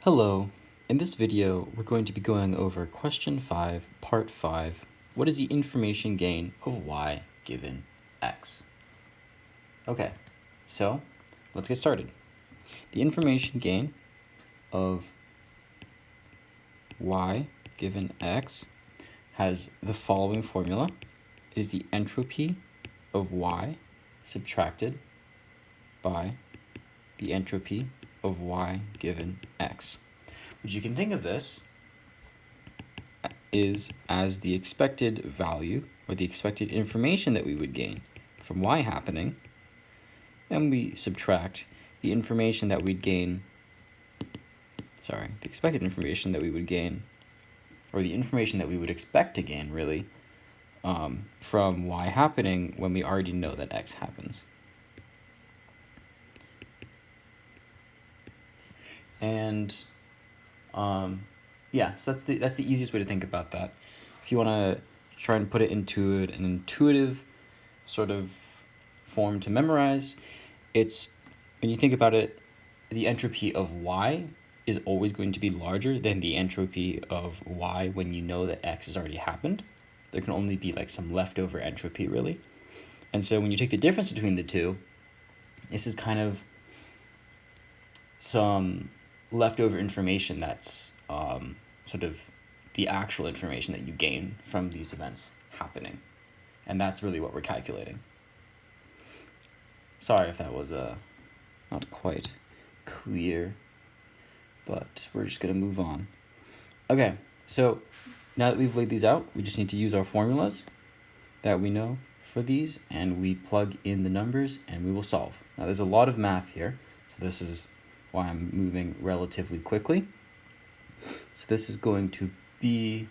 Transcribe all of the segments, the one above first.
Hello. In this video, we're going to be going over question 5, part 5. What is the information gain of y given x? Okay, so let's get started. The information gain of y given x has the following formula. It is the entropy of y subtracted by the entropy of y given x, which you can think of this is as the expected value or the expected information that we would gain from y happening, and we subtract the information that we'd gain, the expected information that we would gain, or the information that we would expect to gain, really, from y happening when we already know that x happens. And so that's the easiest way to think about that. If you want to try and put it into an intuitive sort of form to memorize, it's, when you think about it, the entropy of y is always going to be larger than the entropy of y when you know that x has already happened. There can only be like some leftover entropy, really. And so when you take the difference between the two, this is kind of some leftover information that's sort of the actual information that you gain from these events happening. And that's really what we're calculating. Sorry if that was not quite clear, but we're just going to move on. Okay, so now that we've laid these out, we just need to use our formulas that we know for these, and we plug in the numbers and we will solve. Now there's a lot of math here, so this is why I'm moving relatively quickly. So this is going to be,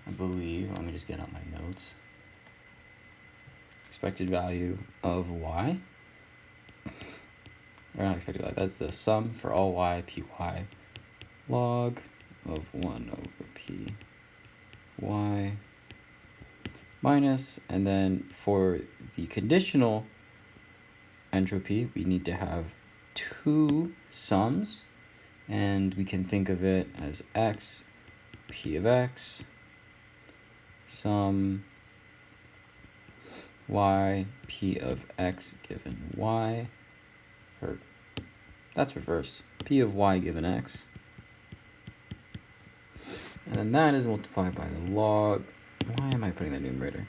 I believe, let me just get out my notes. Expected value of y, or not expected value, that's the sum for all y, py, log of 1 over p y minus, and then for the conditional entropy, we need to have two sums, and we can think of it as x, p of x, sum y, p of x given y, or that's reverse, p of y given x, and then that is multiplied by the log, why am I putting the numerator?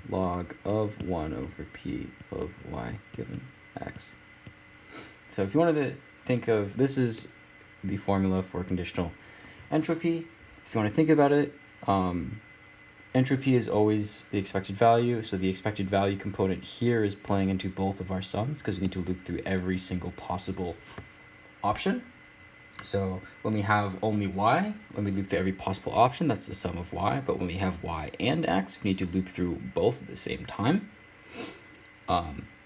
Log of 1 over p of y given x. So if you wanted to think of, this is the formula for conditional entropy. If you want to think about it, entropy is always the expected value. So the expected value component here is playing into both of our sums because we need to loop through every single possible option. So when we have only y, when we loop through every possible option, that's the sum of y. But when we have y and x, we need to loop through both at the same time.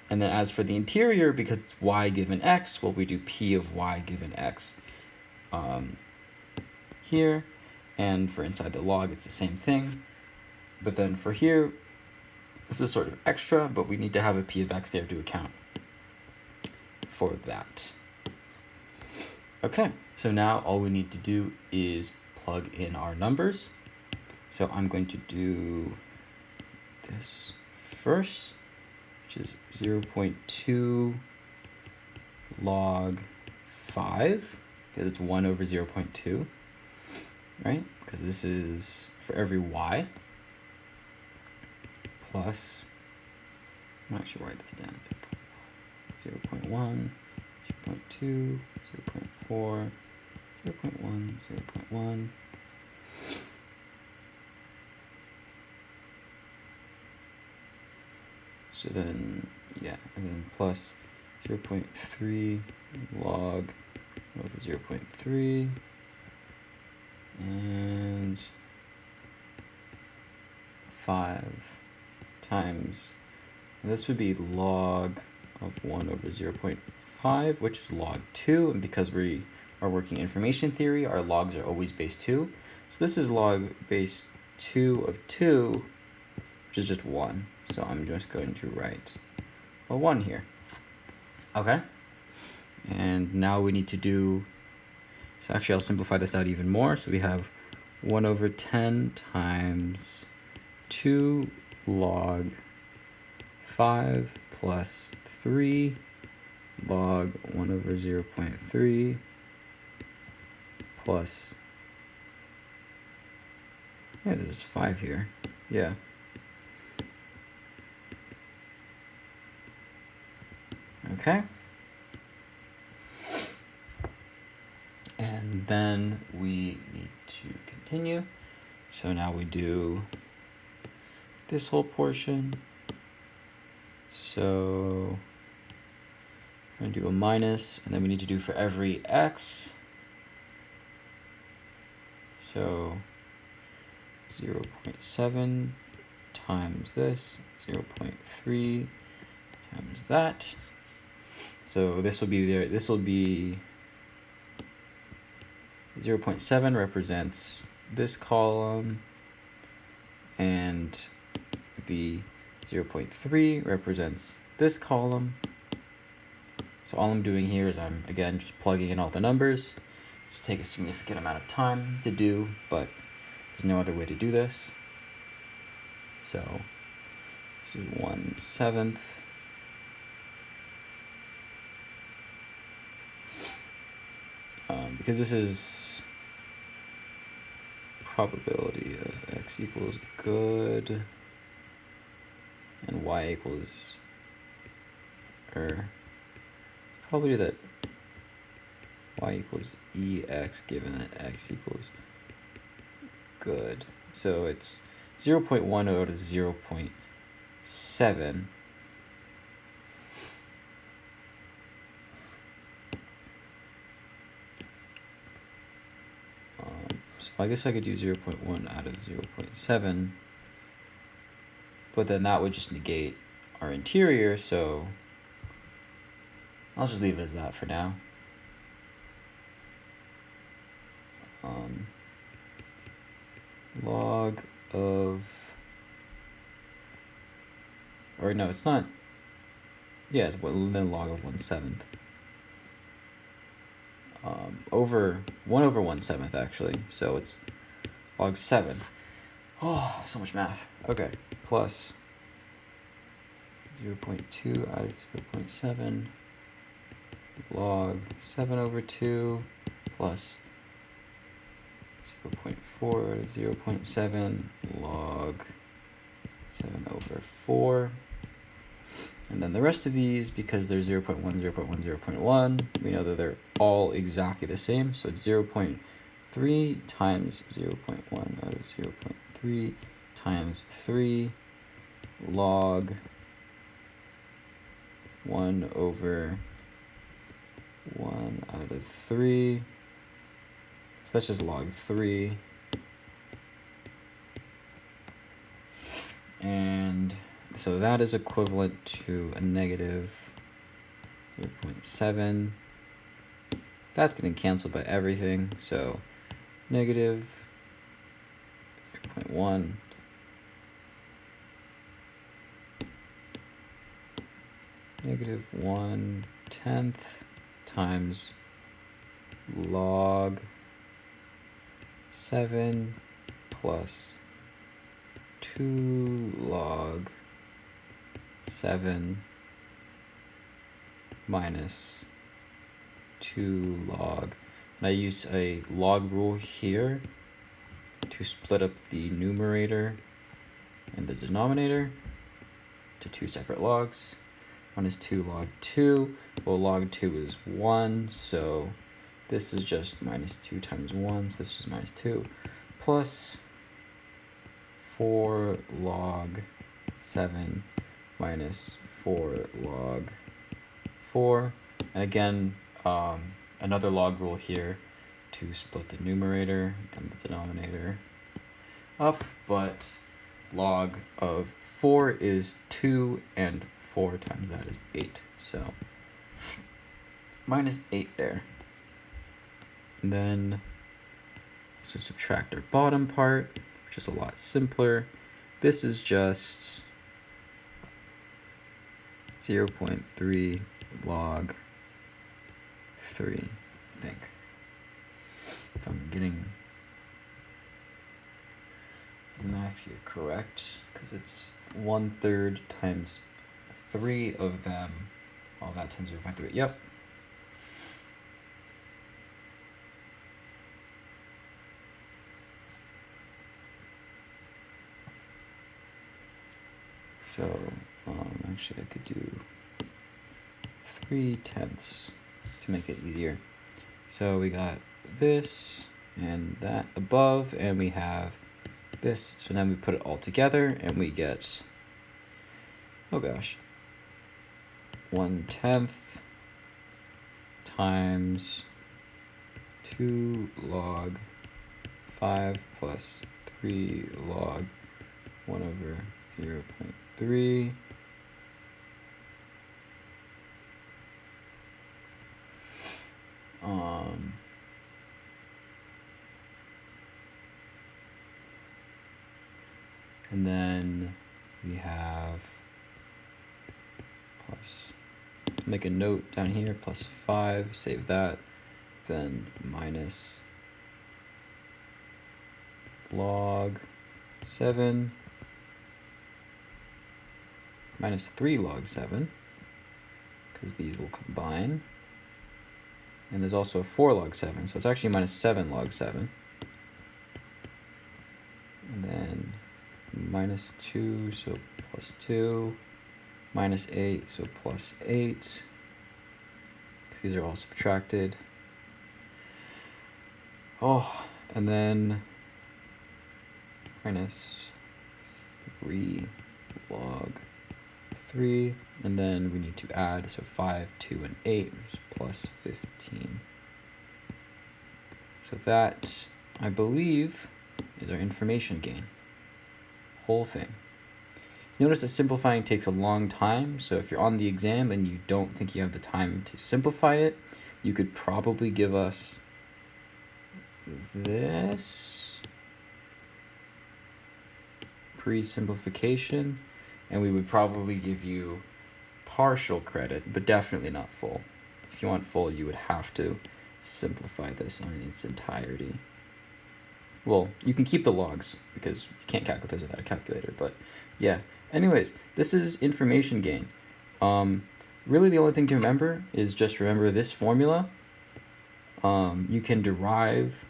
And then as for the interior, because it's y given x, well, we do p of y given x here. And for inside the log, it's the same thing. But then for here, this is sort of extra, but we need to have a p of x there to account for that. Okay, so now all we need to do is plug in our numbers. So I'm going to do this first, which is 0.2 log 5, because it's 1 over 0.2, right? Because this is for every y, plus, I'm not sure why this down, 0.1, 0.2, 0.4, 0.1, 0.1. So then, and then plus 0.3 log over 0.3, and 5 times, this would be log of 1 over 0.5, which is log 2, and because we are working information theory, our logs are always base 2. So this is log base 2 of 2, which is just 1. So I'm just going to write a 1 here. Okay? And now we need to do So actually, I'll simplify this out even more. So we have 1 over 10 times 2 log 5 plus 3 log 1 over 0.3 plus, yeah, there's 5 here. Yeah. Okay. And then we need to continue. So now we do this whole portion. So we're going to do a minus, and then we need to do for every x. So 0.7 times this, 0.3 times that. So this will be there. This will be 0.7 represents this column, and the 0.3 represents this column. So all I'm doing here is I'm, again, just plugging in all the numbers. This will take a significant amount of time to do, but there's no other way to do this. So this is 1/7. Because this is probability of x equals good and y equals, or probability that y equals ex given that x equals good. So it's 0.1 out of 0.7. So I guess I could do 0.1 out of 0.7, but then that would just negate our interior, so I'll just leave it as that for now. Log of, or no, it's not, yeah, it's then log of 1/7. Over 1 over 1/7 actually, so it's log 7. Oh, so much math. Okay, plus 0.2 out of 0.7 log 7 over 2 plus 0.4 out of 0.7 log 7 over 4. And then the rest of these, because they're 0.1, 0.1, 0.1, we know that they're all exactly the same. So it's 0.3 times 0.1 out of 0.3 times 3 log 1 over 1 out of 3. So that's just log 3. And so that is equivalent to a negative 0.7. That's getting canceled by everything. So negative 0.1 negative 1/10 times log 7 plus 2 log 7 minus 2 log. And I used a log rule here to split up the numerator and the denominator to 2 separate logs. One is 2 log 2. Well, log 2 is 1, so this is just minus 2 times 1, so this is minus 2, plus 4 log 7 minus 4 log 4. And again, another log rule here to split the numerator and the denominator up, but log of 4 is 2, and 4 times that is 8. So minus 8 there. And then so subtract our bottom part, which is a lot simpler. This is just 0.3 log 3, I think. if I'm getting the math here correct, because it's 1/3 times 3 of them. All that times 0.3. Yep. So, actually I could do 3/10 to make it easier. So we got this and that above, and we have this. So now we put it all together and we get, oh gosh, 1/10 times 2 log 5 plus 3 log 1 over 0.3. And then we have plus, make a note down here, plus 5, save that, then minus log 7, minus 3 log 7, because these will combine. And there's also a 4 log 7, so it's actually minus 7 log 7. And then minus 2, so plus 2, minus 8, so plus 8. These are all subtracted. Oh, and then minus 3 log 3, and then we need to add, so 5, 2, and 8 is plus 15. So that, I believe, is our information gain. Whole thing. Notice that simplifying takes a long time, so if you're on the exam and you don't think you have the time to simplify it, you could probably give us this pre-simplification, and we would probably give you partial credit, but definitely not full. If you want full, you would have to simplify this in its entirety. Well, you can keep the logs because you can't calculate this without a calculator, but yeah. Anyways, this is information gain. Really the only thing to remember is just remember this formula. You can derive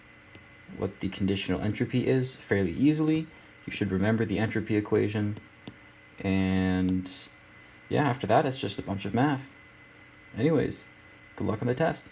what the conditional entropy is fairly easily. You should remember the entropy equation. And yeah, after that, it's just a bunch of math. Anyways, good luck on the test.